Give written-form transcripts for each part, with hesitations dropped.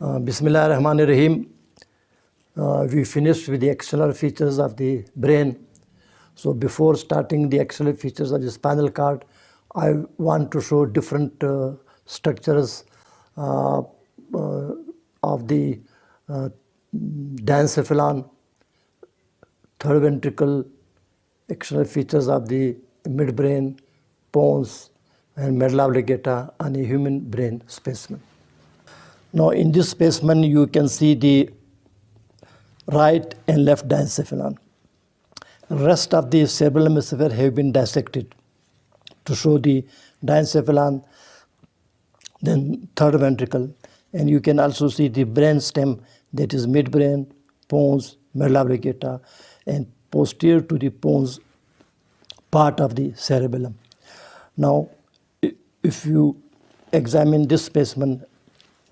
Bismillah ar-Rahman ar-Rahim. We finished with the external features of the brain. So before starting the external features of the spinal cord, I want to show different structures of the diencephalon, third ventricle, external features of the midbrain, pons, and medulla oblongata, and a human brain specimen. Now in this specimen you can see the right and left diencephalon. Rest of the cerebral hemisphere have been dissected to show the diencephalon, then third ventricle, and you can also see the brain stem, that is midbrain, pons, medulla oblongata, and posterior to the pons part of the cerebellum. Now if you examine this specimen,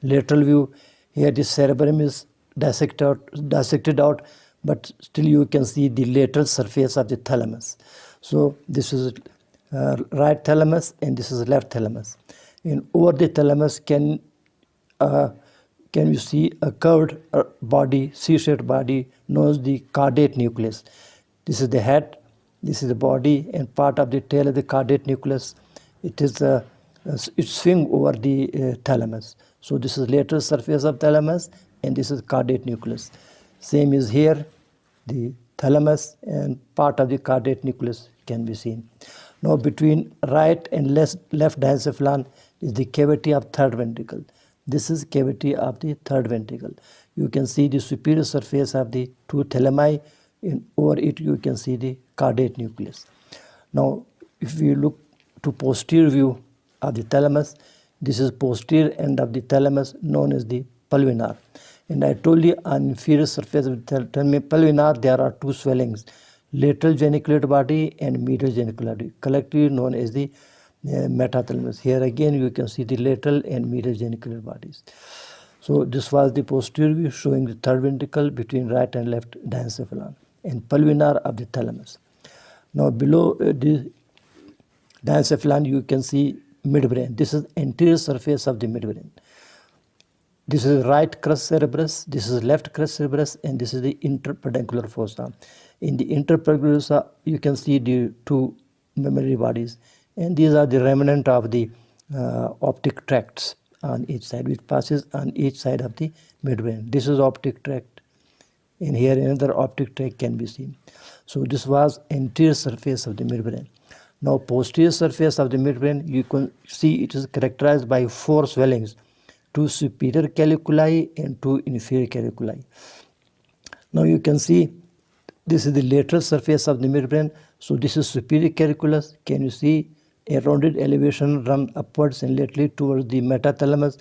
lateral view, here the cerebellum is dissected out, but still you can see the lateral surface of the thalamus. So this is right thalamus and this is left thalamus. And over the thalamus can you see a curved body, C-shaped body known as the caudate nucleus. This is the head, this is the body, and part of the tail of the caudate nucleus. It swing over the thalamus. So this is lateral surface of thalamus and this is caudate nucleus. Same is here, the thalamus and part of the caudate nucleus can be seen. Now between right and left diencephalon is the cavity of third ventricle. This is cavity of the third ventricle. You can see the superior surface of the two thalami, and over it you can see the caudate nucleus. Now if we look to posterior view of the thalamus, this is posterior end of the thalamus known as the pulvinar. And I told you on inferior surface of the pulvinar there are two swellings, lateral geniculate body and medial geniculate body, collectively known as the metathalamus. Here again you can see the lateral and medial geniculate bodies. So this was the posterior view showing the third ventricle between right and left diencephalon and pulvinar of the thalamus. Now below the diencephalon you can see midbrain. This is anterior surface of the midbrain. This is right crus cerebris, this is left crus cerebris, and this is the interpedunculaire fossa. In the interpedunculaire fossa you can see the two mammillary bodies, and these are the remnant of the optic tracts on each side, which passes on each side of the midbrain. This is optic tract, and here another optic tract can be seen. So this was anterior surface of the midbrain. Now posterior surface of the midbrain, you can see it is characterized by four swellings, two superior caliculi and two inferior caliculi. Now you can see this is the lateral surface of the midbrain. So this is superior caliculus. Can you see a rounded elevation run upwards and laterally towards the metathalamus?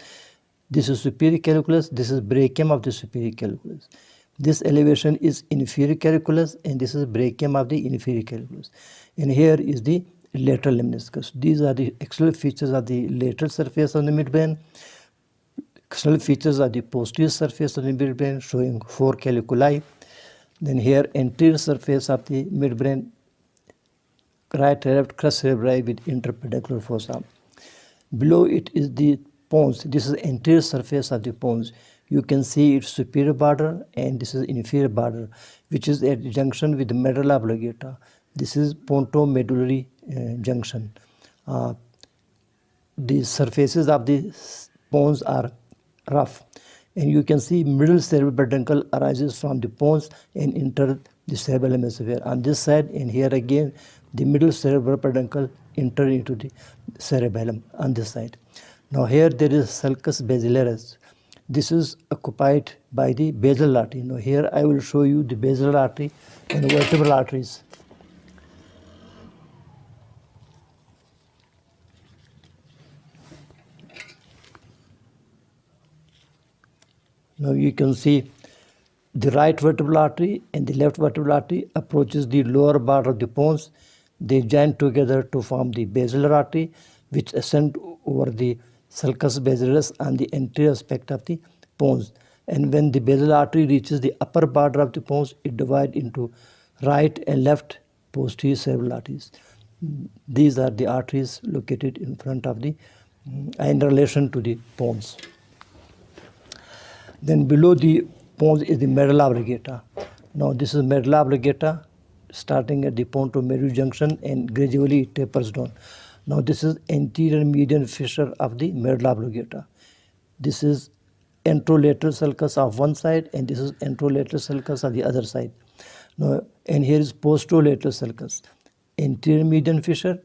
This is superior caliculus. This is brachium of the superior caliculus. This elevation is inferior caliculus and this is brachium of the inferior caliculus. And here is the lateral lemniscus. These are the external features of the lateral surface of the midbrain. External features of the posterior surface of the midbrain showing four caliculi. Then here anterior surface of the midbrain, right and left crus cerebri with interpedunculaire fossa. Below it is the pons. This is anterior surface of the pons. You can see its superior border and this is inferior border, which is at junction with the medulla oblongata. This is pontomedullary junction. The surfaces of the pons are rough, and you can see middle cerebral peduncle arises from the pons and enter the cerebral hemisphere on this side, and here again the middle cerebral peduncle enter into the cerebellum on this side. Now here there is sulcus basilaris. This is occupied by the basal artery. Now here I will show you the basal artery and the vertebral arteries. Now you can see the right vertebral artery and the left vertebral artery approaches the lower border of the pons. They join together to form the basilar artery, which ascend over the sulcus basilaris on the anterior aspect of the pons. And when the basal artery reaches the upper border of the pons, it divides into right and left posterior cerebral arteries. These are the arteries located in front of the in relation to the pons. Then below the pons is the medulla oblongata. Now this is medulla oblongata, starting at the pontomedullary junction and gradually tapers down. Now this is anterior median fissure of the medulla oblongata. This is anterolateral sulcus of one side and this is anterolateral sulcus of the other side. Now, and here is posterolateral sulcus. Anterior median fissure,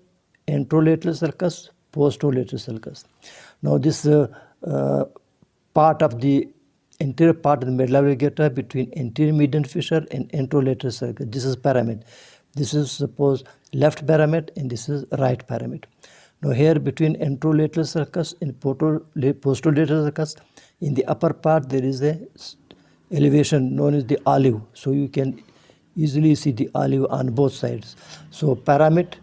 anterolateral sulcus, posterolateral sulcus. Now this part of the anterior part of the medulla oblongata between anterior median fissure and anterolateral sulcus. This is pyramid. This is suppose left pyramid and this is right pyramid. Now here between anterolateral sulcus and posterolateral sulcus, in the upper part there is a elevation known as the olive. So you can easily see the olive on both sides. So pyramid,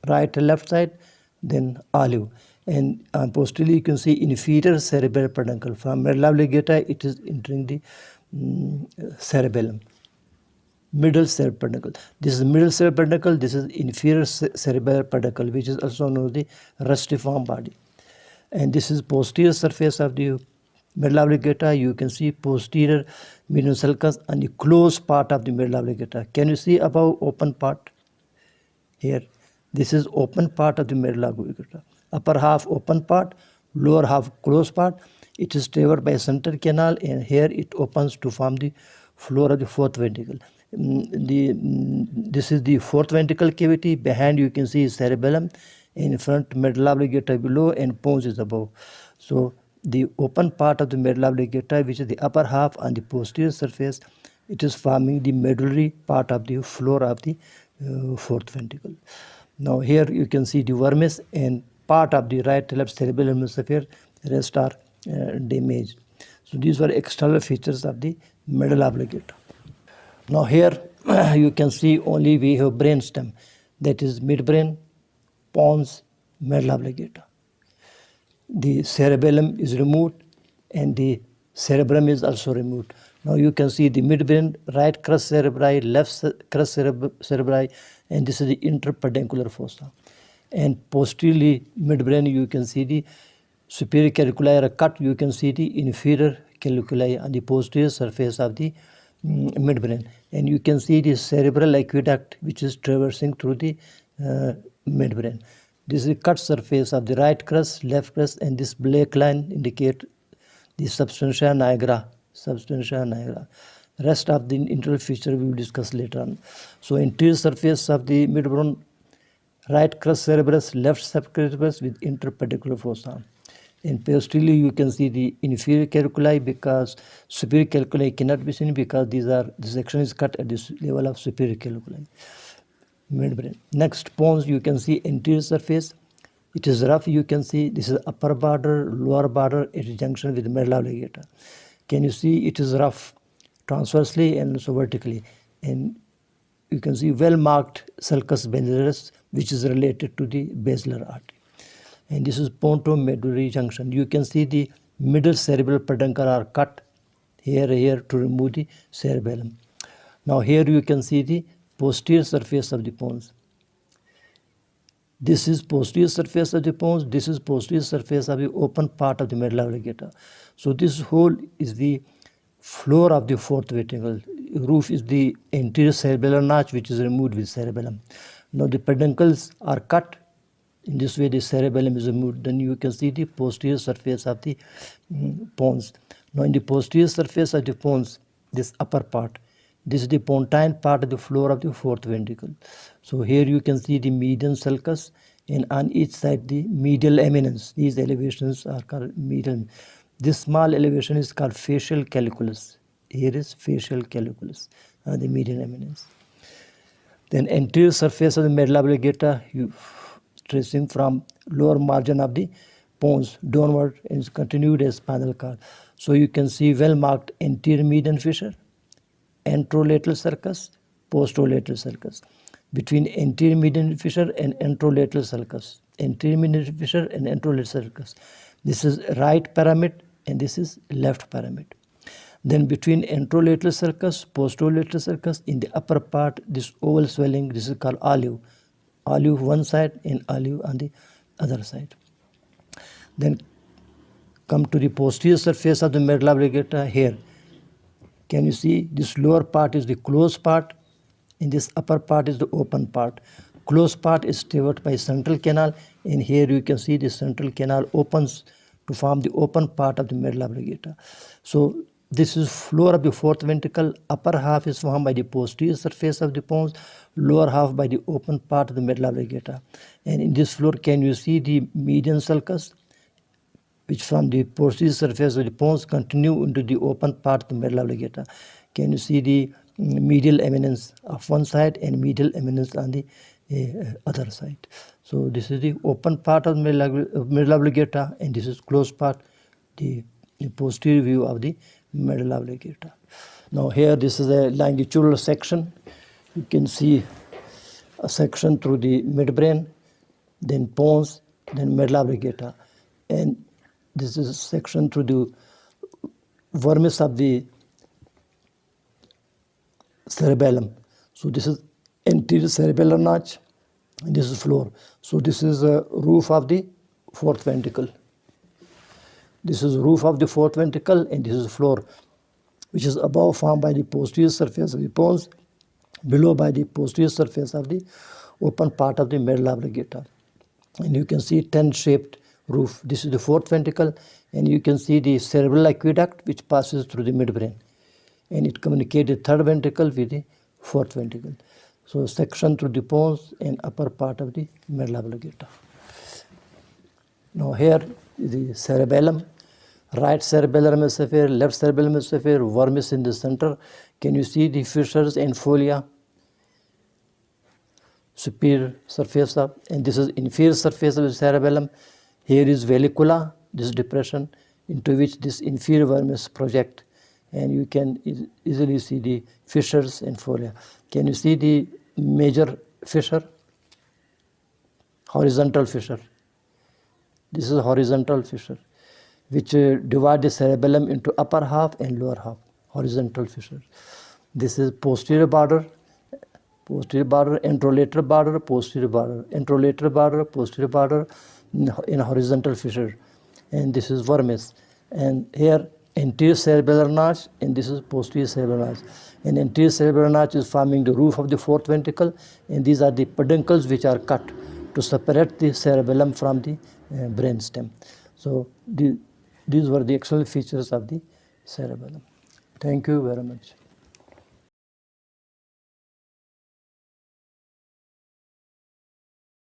right and left side, then olive. And posteriorly you can see inferior cerebral peduncle. From medulla oblongata it is entering the cerebellum. Middle cerebral peduncle. This is middle cerebral peduncle. This is inferior cerebral peduncle, which is also known as the rustiform body. And this is posterior surface of the medulla oblongata. You can see posterior median sulcus and the closed part of the medulla oblongata. Can you see above open part? Here, this is open part of the medulla oblongata. Upper half open part, lower half closed part. It is traversed by central canal, and here it opens to form the floor of the fourth ventricle. This is the fourth ventricle cavity. Behind you can see cerebellum, in front medulla oblongata below, and pons is above. So the open part of the medulla oblongata, which is the upper half on the posterior surface, it is forming the medullary part of the floor of the fourth ventricle. Now here you can see the vermis and part of the right left cerebellum hemisphere. Rest are damaged. So these were external features of the medulla oblongata. Now here you can see only we have brain stem, that is midbrain, pons, medulla oblongata. The cerebellum is removed and the cerebrum is also removed. Now you can see the midbrain, right crus cerebri, left crus cerebri, and this is the interpeduncular fossa. And posteriorly midbrain you can see the superior caliculi are cut. You can see the inferior caliculi on the posterior surface of the midbrain, and you can see the cerebral aqueduct which is traversing through the midbrain. This is the cut surface of the right crus, left crus, and this black line indicate the substantia nigra. Substantia nigra. Rest of the internal feature we will discuss later on. So interior surface of the midbrain, right crus cerebrus, left subcerebrus with interpeduncular fossa. And posteriorly you can see the inferior caliculi, because superior caliculi cannot be seen because this section is cut at this level of superior caliculi. Midbrain. Next, pons, you can see anterior surface. It is rough. You can see this is upper border, lower border at junction with medulla oblongata. Can you see it is rough transversely and also vertically? And you can see well marked sulcus basilaris, which is related to the basilar artery. And this is pontomedullary junction. You can see the middle cerebral peduncle are cut here to remove the cerebellum. Now here you can see the posterior surface of the pons. This is posterior surface of the pons. This is posterior surface of the open part of the medulla oblongata. So this whole is the floor of the fourth ventricle. Roof is the anterior cerebellar notch, which is removed with cerebellum. Now the peduncles are cut. In this way the cerebellum is removed. Then you can see the posterior surface of the pons. Now in the posterior surface of the pons, this upper part, this is the pontine part of the floor of the fourth ventricle. So here you can see the median sulcus, and on each side the medial eminence. These elevations are called medial. This small elevation is called facial calculus. Here is facial calculus, the median eminence. Then anterior surface of the medulla oblongata, you tracing from lower margin of the pons downward and is continued as spinal cord. So you can see well marked anterior median fissure, anterolateral sulcus, posterolateral sulcus. Between anterior median fissure and anterolateral sulcus, anterior median fissure and anterolateral sulcus. This is right pyramid and this is left pyramid. Then between anterolateral sulcus, posterolateral sulcus, in the upper part, this oval swelling, this is called olive. Olive one side and olive on the other side. Then come to the posterior surface of the medulla oblongata here. Can you see this lower part is the closed part and this upper part is the open part. Closed part is stewed by central canal, and here you can see the central canal opens to form the open part of the medulla oblongata. So this is floor of the fourth ventricle. Upper half is formed by the posterior surface of the pons, lower half by the open part of the medulla oblongata. And in this floor, can you see the median sulcus, which from the posterior surface of the pons continue into the open part of the medulla oblongata. Can you see the medial eminence of one side and medial eminence on the other side? So this is the open part of the medulla oblongata, and this is closed part, the posterior view of the medulla oblongata. Now here this is a longitudinal section. You can see a section through the midbrain, then pons, then medulla oblongata, and this is a section through the vermis of the cerebellum. So this is anterior cerebellar notch, and this is floor. So this is a roof of the fourth ventricle. This is roof of the fourth ventricle, and this is floor, which is above formed by the posterior surface of the pons, below by the posterior surface of the open part of the medulla oblongata. And you can see tent-shaped roof. This is the fourth ventricle, and you can see the cerebral aqueduct which passes through the midbrain, and it communicates the third ventricle with the fourth ventricle. So section through the pons and upper part of the medulla oblongata. Now here is the cerebellum. Right cerebellar hemisphere, left cerebellum hemisphere, vermis in the center. Can you see the fissures and folia? Superior surface of, and this is inferior surface of the cerebellum. Here is vallicula, this depression into which this inferior vermis project, and you can easily see the fissures and folia. Can you see the major fissure? Horizontal fissure. This is a horizontal fissure which divide the cerebellum into upper half and lower half, horizontal fissure. This is posterior border, anterolateral border, posterior border, anterolateral border, posterior border, in horizontal fissure, and this is vermis. And here anterior cerebellar notch, and this is posterior cerebellar notch. And anterior cerebellar notch is forming the roof of the fourth ventricle, and these are the peduncles which are cut to separate the cerebellum from the brain stem. So these were the external features of the cerebellum. Thank you very much.